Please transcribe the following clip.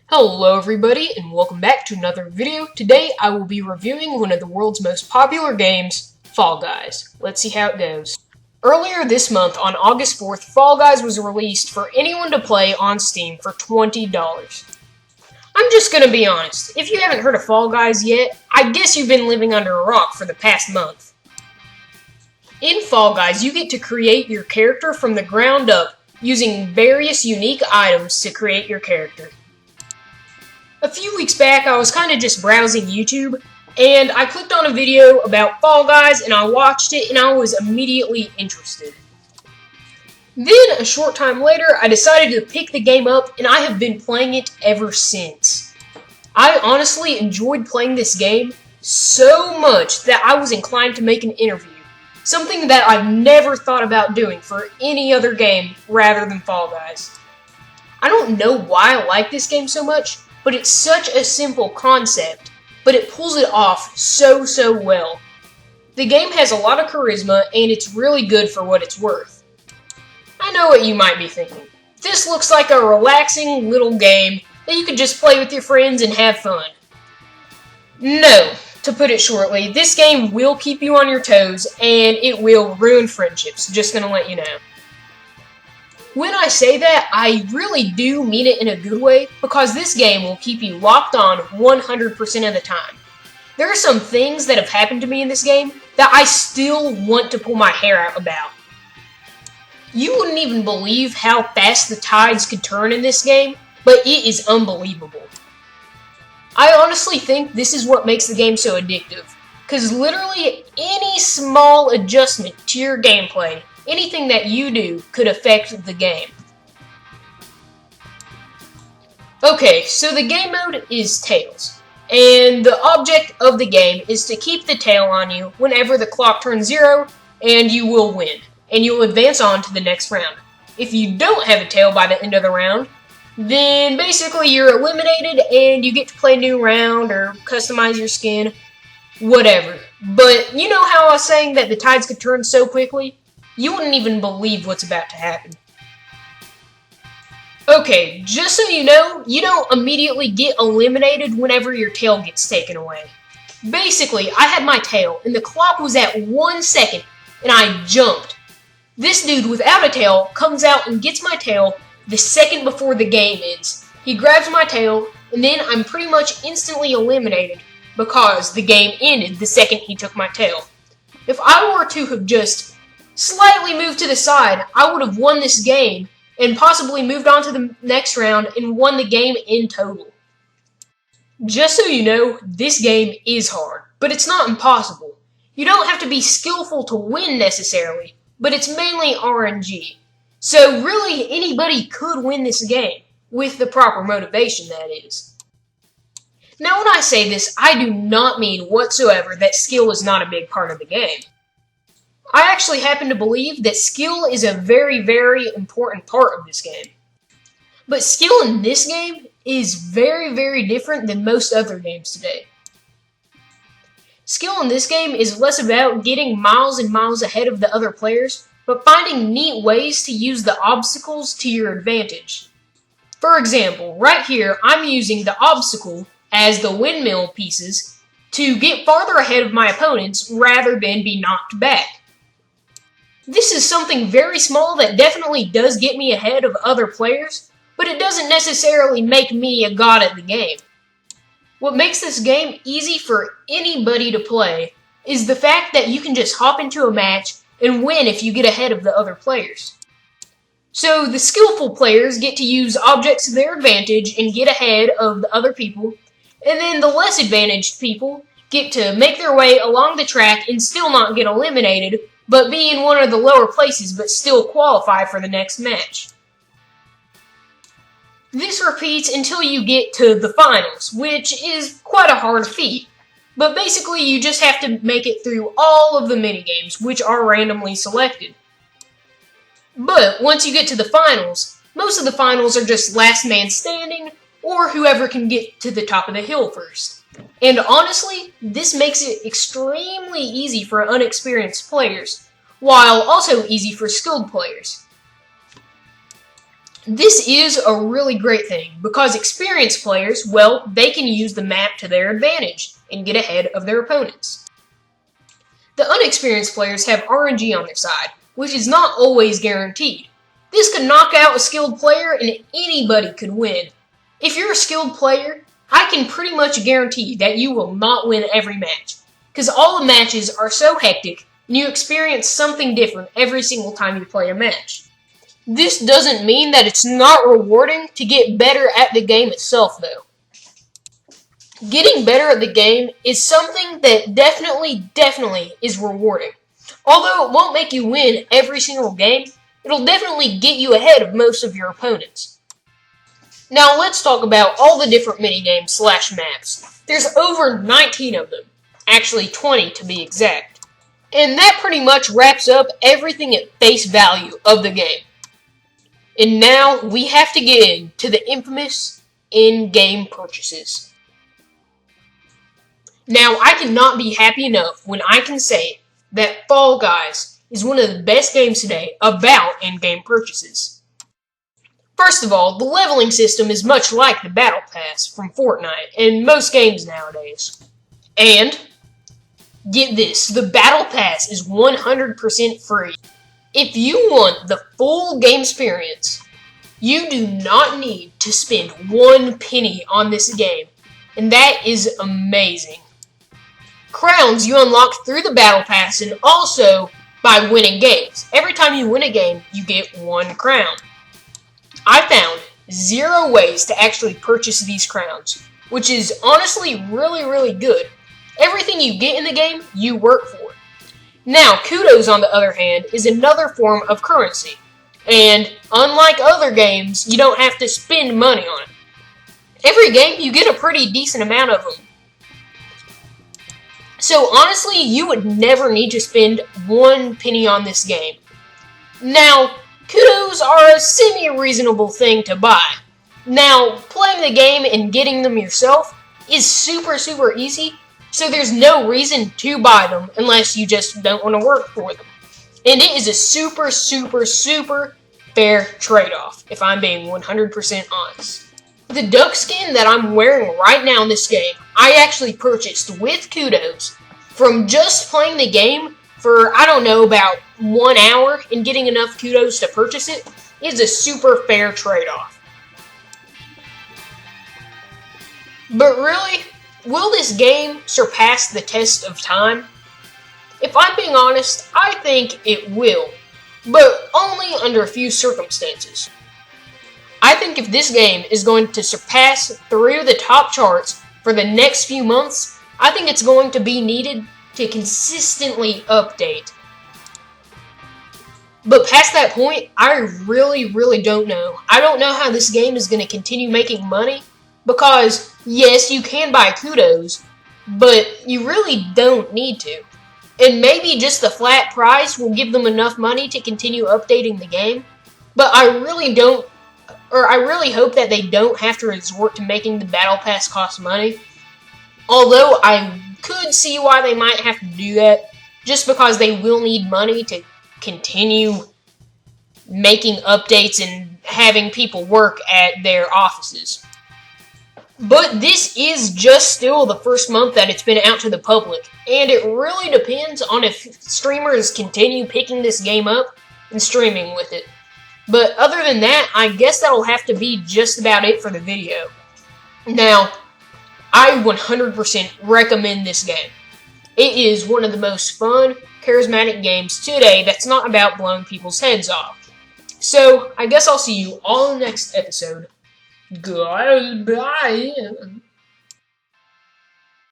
Hello everybody and welcome back to another video. Today I will be reviewing one of the world's most popular games, Fall Guys. Let's see how it goes. Earlier this month on August 4th, Fall Guys was released for anyone to play on Steam for $20. I'm just gonna be honest, if you haven't heard of Fall Guys yet, I guess you've been living under a rock for the past month. In Fall Guys, you get to create your character from the ground up using various unique items to create your character. A few weeks back, I was kind of just browsing YouTube, and I clicked on a video about Fall Guys, and I watched it, and I was immediately interested. Then, a short time later, I decided to pick the game up, and I have been playing it ever since. I honestly enjoyed playing this game so much that I was inclined to make an interview, something that I've never thought about doing for any other game rather than Fall Guys. I don't know why I like this game so much, but it's such a simple concept, but it pulls it off so well. The game has a lot of charisma, and it's really good for what it's worth. I know what you might be thinking. This looks like a relaxing little game that you could just play with your friends and have fun. No, to put it shortly, this game will keep you on your toes, and it will ruin friendships, just gonna let you know. When I say that, I really do mean it in a good way, because this game will keep you locked on 100% of the time. There are some things that have happened to me in this game that I still want to pull my hair out about. You wouldn't even believe how fast the tides could turn in this game, but it is unbelievable. I honestly think this is what makes the game so addictive, because literally any small adjustment to your gameplay, anything that you do, could affect the game. Okay, so the game mode is Tails, and the object of the game is to keep the tail on you whenever the clock turns 0, and you will win, and you'll advance on to the next round. If you don't have a tail by the end of the round, then basically you're eliminated and you get to play a new round or customize your skin, whatever. But you know how I was saying that the tides could turn so quickly? You wouldn't even believe what's about to happen. Okay, just so you know, you don't immediately get eliminated whenever your tail gets taken away. Basically, I had my tail, and the clock was at 1 second, and I jumped. This dude without a tail comes out and gets my tail the second before the game ends. He grabs my tail, and then I'm pretty much instantly eliminated because the game ended the second he took my tail. If I were to have just slightly moved to the side, I would have won this game and possibly moved on to the next round and won the game in total. Just so you know, this game is hard, but it's not impossible. You don't have to be skillful to win necessarily, but it's mainly RNG. So really, anybody could win this game, with the proper motivation, that is. Now when I say this, I do not mean whatsoever that skill is not a big part of the game. I actually happen to believe that skill is a very important part of this game. But skill in this game is very different than most other games today. Skill in this game is less about getting miles and miles ahead of the other players, but finding neat ways to use the obstacles to your advantage. For example, right here, I'm using the obstacle as the windmill pieces to get farther ahead of my opponents rather than be knocked back. This is something very small that definitely does get me ahead of other players, but it doesn't necessarily make me a god at the game. What makes this game easy for anybody to play is the fact that you can just hop into a match and win if you get ahead of the other players. So the skillful players get to use objects to their advantage and get ahead of the other people, and then the less advantaged people get to make their way along the track and still not get eliminated, but be in one of the lower places but still qualify for the next match. This repeats until you get to the finals, which is quite a hard feat. But basically you just have to make it through all of the minigames, which are randomly selected. But once you get to the finals, most of the finals are just last man standing, or whoever can get to the top of the hill first. And honestly, this makes it extremely easy for unexperienced players, while also easy for skilled players. This is a really great thing because experienced players, well, they can use the map to their advantage and get ahead of their opponents. The unexperienced players have RNG on their side, which is not always guaranteed. This could knock out a skilled player and anybody could win. If you're a skilled player, I can pretty much guarantee that you will not win every match, because all the matches are so hectic and you experience something different every single time you play a match. This doesn't mean that it's not rewarding to get better at the game itself, though. Getting better at the game is something that definitely is rewarding. Although it won't make you win every single game, it'll definitely get you ahead of most of your opponents. Now let's talk about all the different minigames / maps. There's over 19 of them, actually 20 to be exact. And that pretty much wraps up everything at face value of the game. And now we have to get into the infamous in-game purchases. Now I cannot be happy enough when I can say that Fall Guys is one of the best games today about in-game purchases. First of all, the leveling system is much like the Battle Pass from Fortnite and most games nowadays. And, get this, the Battle Pass is 100% free. If you want the full game experience, you do not need to spend 1 penny on this game, and that is amazing. Crowns you unlock through the Battle Pass and also by winning games. Every time you win a game, you get 1 crown. I found 0 ways to actually purchase these crowns, which is honestly really good. Everything you get in the game, you work for. Now, Kudos, on the other hand, is another form of currency. And unlike other games, you don't have to spend money on it. Every game, you get a pretty decent amount of them. So honestly, you would never need to spend 1 penny on this game. Now, Kudos are a semi-reasonable thing to buy. Now, playing the game and getting them yourself is super easy, so there's no reason to buy them unless you just don't want to work for them. And it is a super fair trade-off, if I'm being 100% honest. The duck skin that I'm wearing right now in this game, I actually purchased with Kudos from just playing the game for, I don't know, about 1 hour and getting enough Kudos to purchase it. Is a super fair trade-off. But really, will this game surpass the test of time? If I'm being honest, I think it will, but only under a few circumstances. I think if this game is going to surpass through the top charts for the next few months, I think it's going to be needed to consistently update. But past that point, I really don't know. I don't know how this game is going to continue making money, because yes, you can buy Kudos, but you really don't need to. And maybe just the flat price will give them enough money to continue updating the game. But I really hope that they don't have to resort to making the Battle Pass cost money. Although I could see why they might have to do that, just because they will need money to continue making updates and having people work at their offices. But this is just still the first month that it's been out to the public, and it really depends on if streamers continue picking this game up and streaming with it. But other than that, I guess that'll have to be just about it for the video. Now, I 100% recommend this game. It is one of the most fun, charismatic games today that's not about blowing people's heads off. So, I guess I'll see you all in the next episode. Goodbye.